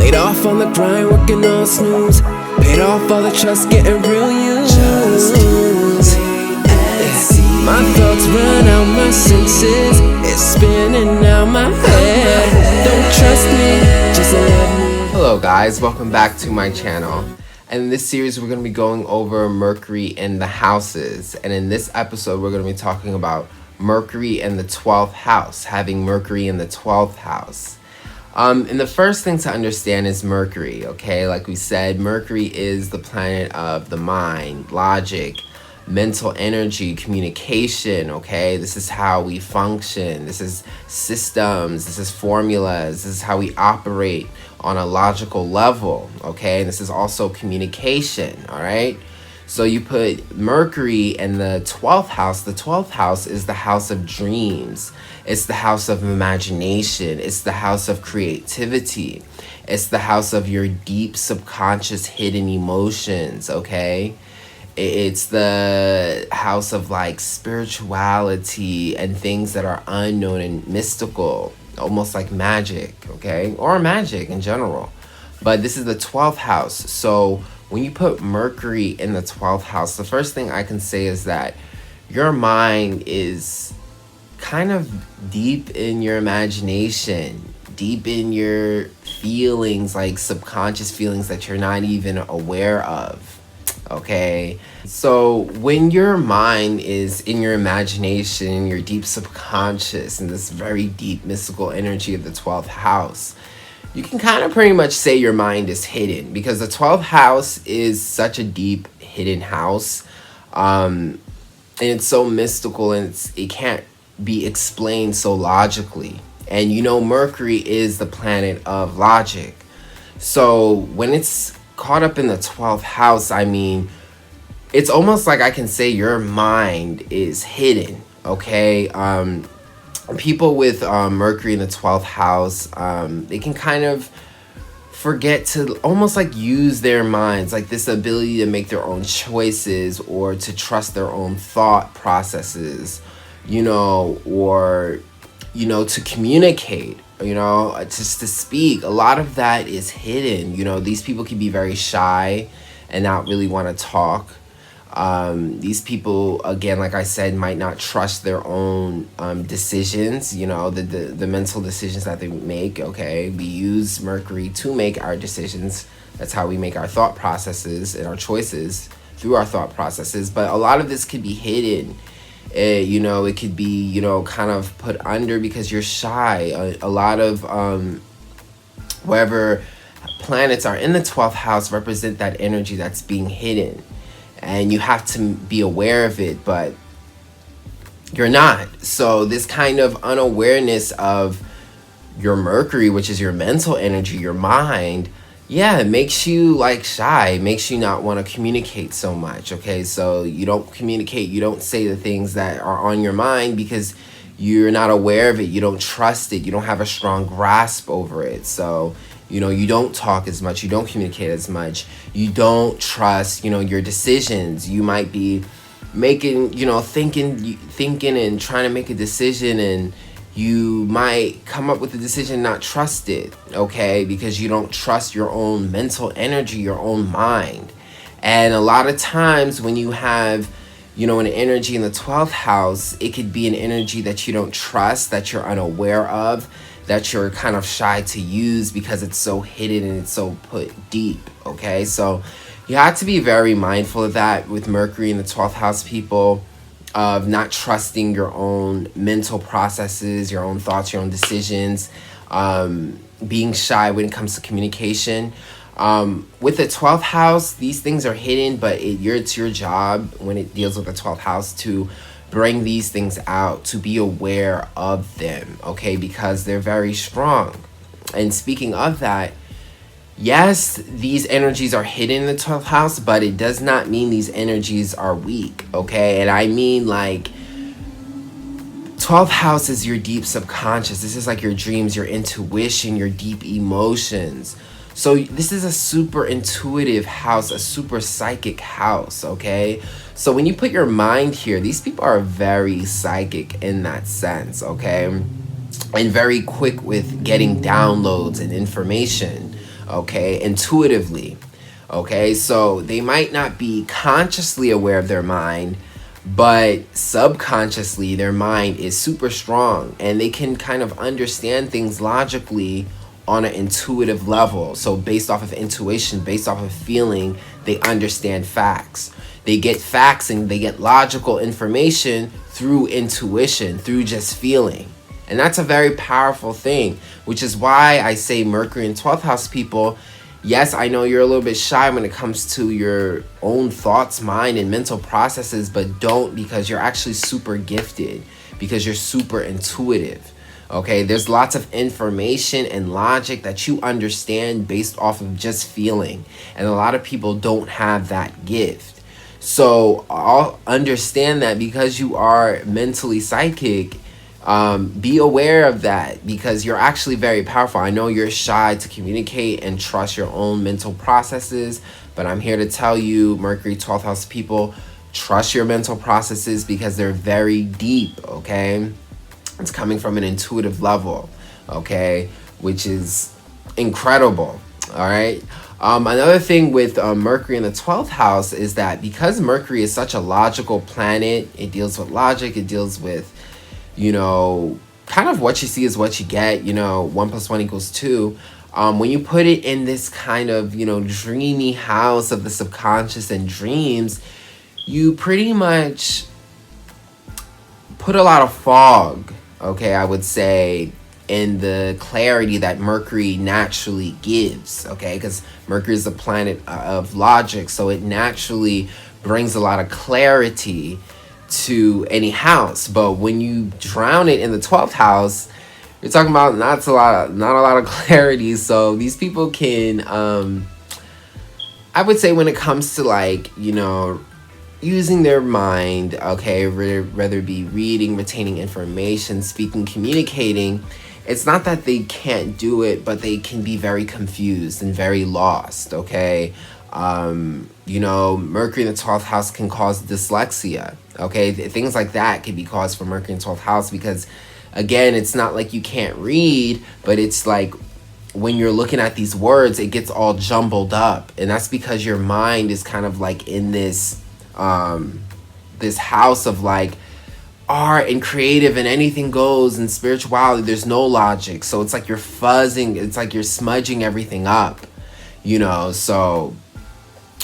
Paid off on the grind, working on snooze. Paid off all the trust, getting real used. My thoughts run out my senses. It's spinning out my head. Don't trust me, just let me. Hello guys, welcome back to my channel. And in this series we're going to be going over Mercury in the houses. And in this episode we're going to be talking about Mercury in the 12th house, having Mercury in the 12th house. And the first thing to understand is Mercury, okay? Like we said, Mercury is the planet of the mind, logic, mental energy, communication, okay? This is how we function. This is systems. This is formulas. This is how we operate on a logical level, okay? And this is also communication, all right? So you put Mercury in the 12th house. The 12th house is the house of dreams. It's the house of imagination. It's the house of creativity. It's the house of your deep subconscious hidden emotions, okay? It's the house of like spirituality and things that are unknown and mystical, almost like magic, okay? Or magic in general. But this is the 12th house. So when you put Mercury in the 12th house, the first thing I can say is that your mind is kind of deep in your imagination, deep in your feelings, like subconscious feelings that you're not even aware of, okay? So when your mind is in your imagination, your deep subconscious, and this very deep mystical energy of the 12th house, you can kind of pretty much say your mind is hidden, because the 12th house is such a deep hidden house, and it's so mystical, and it can't be explained so logically. And you know, Mercury is the planet of logic. So when it's caught up in the 12th house, I mean, it's almost like I can say your mind is hidden, okay? People with Mercury in the 12th house, they can kind of forget to almost like use their minds, like this ability to make their own choices or to trust their own thought processes, you know, or, you know, to communicate, you know, just to speak. A lot of that is hidden. You know, these people can be very shy and not really want to talk. These people, again, like I said, might not trust their own decisions, you know, the mental decisions that they make, okay? We use Mercury to make our decisions. That's how we make our thought processes and our choices, through our thought processes. But a lot of this could be hidden. You know, it could be, you know, kind of put under because you're shy. A lot of wherever planets are in the 12th house represent that energy that's being hidden. And you have to be aware of it, but you're not. So this kind of unawareness of your Mercury, which is your mental energy, your mind, yeah, it makes you like shy. It makes you not want to communicate so much, okay? So you don't communicate, you don't say the things that are on your mind because you're not aware of it. You don't trust it. You don't have a strong grasp over it. So, you know, you don't talk as much. You don't communicate as much. You don't trust, you know, your decisions. You might be making, you know, thinking and trying to make a decision, and you might come up with a decision, not trust it, okay? Because you don't trust your own mental energy, your own mind. And a lot of times when you have, you know, an energy in the 12th house, it could be an energy that you don't trust, that you're unaware of, that you're kind of shy to use because it's so hidden and it's so put deep, okay? So you have to be very mindful of that with Mercury in the 12th house, people, of not trusting your own mental processes, your own thoughts, your own decisions, being shy when it comes to communication. With the 12th house, these things are hidden, but it's your job when it deals with the 12th house to bring these things out, to be aware of them, okay? Because they're very strong. And speaking of that, yes, these energies are hidden in the 12th house, but it does not mean these energies are weak, okay? And I mean, like, 12th house is your deep subconscious. This is like your dreams, your intuition, your deep emotions. So this is a super intuitive house, a super psychic house, okay? So when you put your mind here, these people are very psychic in that sense, okay? And very quick with getting downloads and information, okay, intuitively. Okay, so they might not be consciously aware of their mind, but subconsciously their mind is super strong and they can kind of understand things logically on an intuitive level. So based off of intuition, based off of feeling, they understand facts. They get facts and they get logical information through intuition, through just feeling. And that's a very powerful thing, which is why I say Mercury in 12th house people, yes, I know you're a little bit shy when it comes to your own thoughts, mind, and mental processes, but don't, because you're actually super gifted, because you're super intuitive. Okay, there's lots of information and logic that you understand based off of just feeling. And a lot of people don't have that gift. So I'll understand that because you are mentally psychic. Be aware of that because you're actually very powerful. I know you're shy to communicate and trust your own mental processes, but I'm here to tell you, Mercury 12th house people, trust your mental processes because they're very deep, okay? It's coming from an intuitive level, okay? Which is incredible, all right? Another thing with Mercury in the 12th house is that because Mercury is such a logical planet, it deals with logic, it deals with, you know, kind of what you see is what you get, you know, 1 + 1 = 2. When you put it in this kind of, you know, dreamy house of the subconscious and dreams, you pretty much put a lot of fog, okay, I would say, in the clarity that Mercury naturally gives, okay, because Mercury is a planet of logic, so it naturally brings a lot of clarity to any house. But when you drown it in the 12th house, you're talking about not a lot of clarity. So these people can I would say when it comes to, like, you know, using their mind, okay, whether it be reading, retaining information, speaking, communicating, it's not that they can't do it, but they can be very confused and very lost, okay? You know, Mercury in the 12th house can cause dyslexia, okay? Things like that can be caused from Mercury in 12th house because, again, it's not like you can't read, but it's like when you're looking at these words, it gets all jumbled up. And that's because your mind is kind of like in this, this house of like art and creative and anything goes and spirituality. There's no logic. So it's like you're fuzzing, it's like you're smudging everything up, you know? So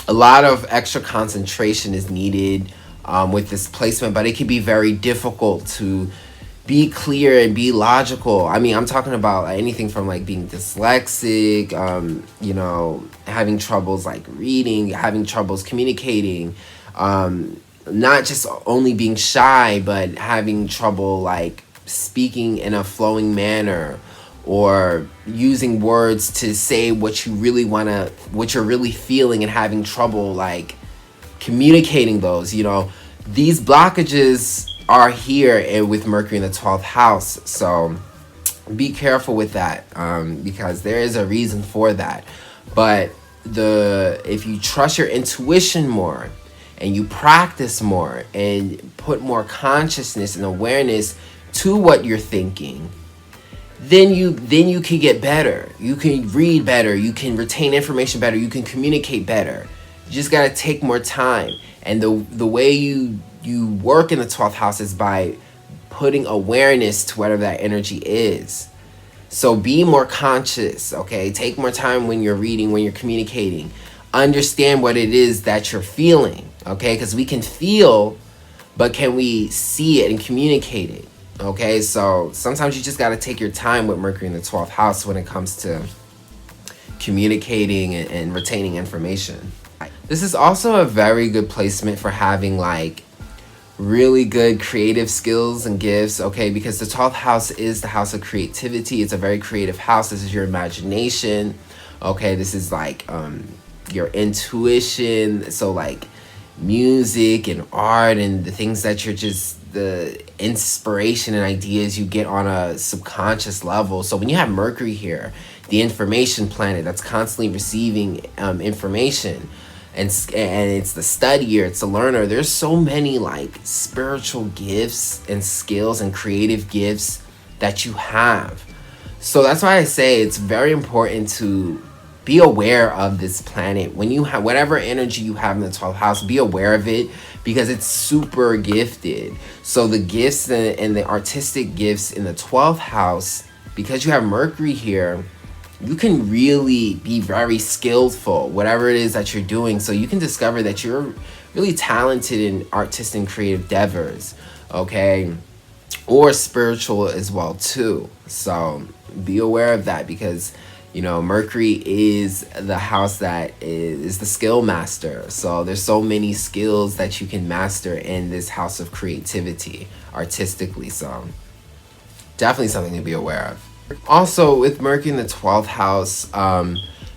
a lot of extra concentration is needed with this placement, but it can be very difficult to be clear and be logical. I mean, I'm talking about anything from like being dyslexic, you know, having troubles like reading, having troubles communicating, not just only being shy, but having trouble like speaking in a flowing manner, or using words to say what you really want to, what you're really feeling, and having trouble like communicating those, you know. These blockages are here and with Mercury in the 12th house. So be careful with that, because there is a reason for that. But if you trust your intuition more and you practice more and put more consciousness and awareness to what you're thinking, then you can get better. You can read better, you can retain information better, you can communicate better. You just got to take more time. And the way you work in the 12th house is by putting awareness to whatever that energy is. So be more conscious, okay? Take more time when you're reading, when you're communicating. Understand what it is that you're feeling, okay? Because we can feel, but can we see it and communicate it, okay? So sometimes you just got to take your time with Mercury in the 12th house when it comes to communicating and retaining information. This is also a very good placement for having like really good creative skills and gifts, okay? Because the 12th house is the house of creativity. It's a very creative house. This is your imagination, okay? This is like your intuition. So like music and art and the things that you're just, the inspiration and ideas you get on a subconscious level. So when you have Mercury here, the information planet that's constantly receiving information, and it's the studier, it's the learner. There's so many like spiritual gifts and skills and creative gifts that you have. So that's why I say it's very important to be aware of this planet. When you have whatever energy you have in the 12th house, be aware of it, because it's super gifted. So the gifts and the artistic gifts in the 12th house, because you have Mercury here, you can really be very skillful, whatever it is that you're doing. So you can discover that you're really talented in artistic and creative endeavors, okay? Or spiritual as well too. So be aware of that, because you know, Mercury is the house that is the skill master. So there's so many skills that you can master in this house of creativity, artistically. So definitely something to be aware of. Also, with Mercury in the 12th house,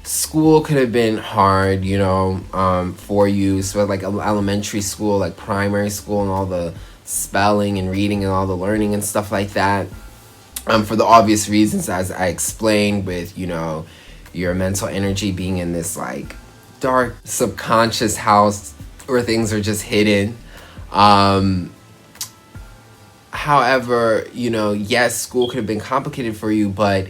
school could have been hard, you know, for you. So like elementary school, like primary school, and all the spelling and reading and all the learning and stuff like that. For the obvious reasons, as I explained, with, you know, your mental energy being in this like dark subconscious house where things are just hidden. However, you know, yes, school could have been complicated for you, but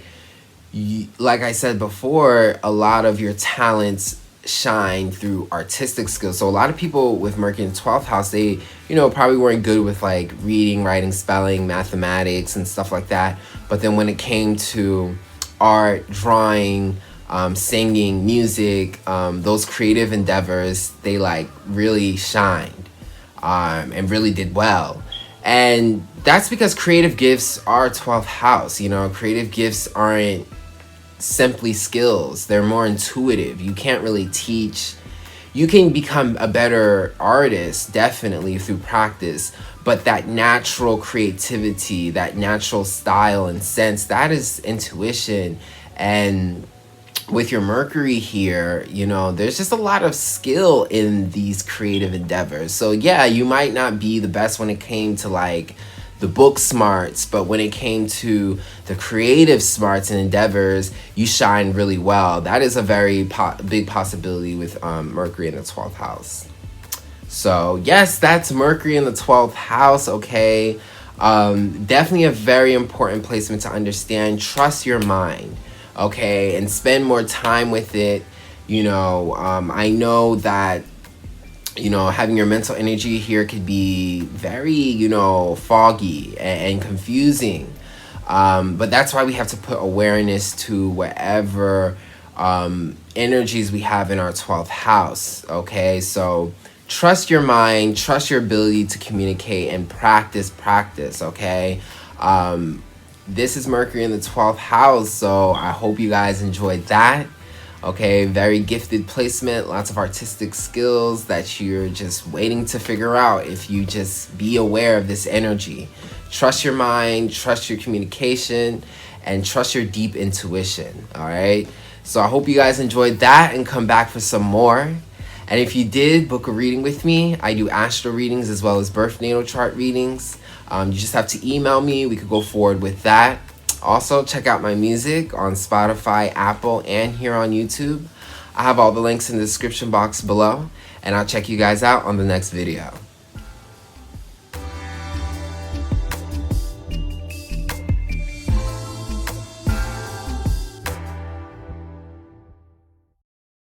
like I said before, a lot of your talents shine through artistic skills. So a lot of people with Mercury in 12th house, they, you know, probably weren't good with like reading, writing, spelling, mathematics and stuff like that. But then when it came to art, drawing, singing, music, those creative endeavors, they like really shined and really did well. And that's because creative gifts are 12th house. You know, creative gifts aren't simply skills, they're more intuitive. You can't really teach. You can become a better artist definitely through practice, but that natural creativity, that natural style and sense, that is intuition. And with your Mercury here, you know, there's just a lot of skill in these creative endeavors. So yeah, you might not be the best when it came to like the book smarts, but when it came to the creative smarts and endeavors, you shine really well. That is a very big possibility with Mercury in the 12th house. So yes, that's Mercury in the 12th house, okay? Definitely a very important placement to understand. Trust your mind, okay? And spend more time with it. You know, I know that, you know, having your mental energy here could be very, you know, foggy and confusing. But that's why we have to put awareness to whatever energies we have in our 12th house, okay? So trust your mind, trust your ability to communicate, and practice, okay? This is Mercury in the 12th house, so I hope you guys enjoyed that. Okay, very gifted placement, lots of artistic skills that you're just waiting to figure out if you just be aware of this energy. Trust your mind, trust your communication, and trust your deep intuition, all right? So I hope you guys enjoyed that and come back for some more. And if you did, book a reading with me. I do astro readings as well as birth natal chart readings. You just have to email me. We could go forward with that. Also, check out my music on Spotify, Apple, and here on YouTube. I have all the links in the description box below, and I'll check you guys out on the next video.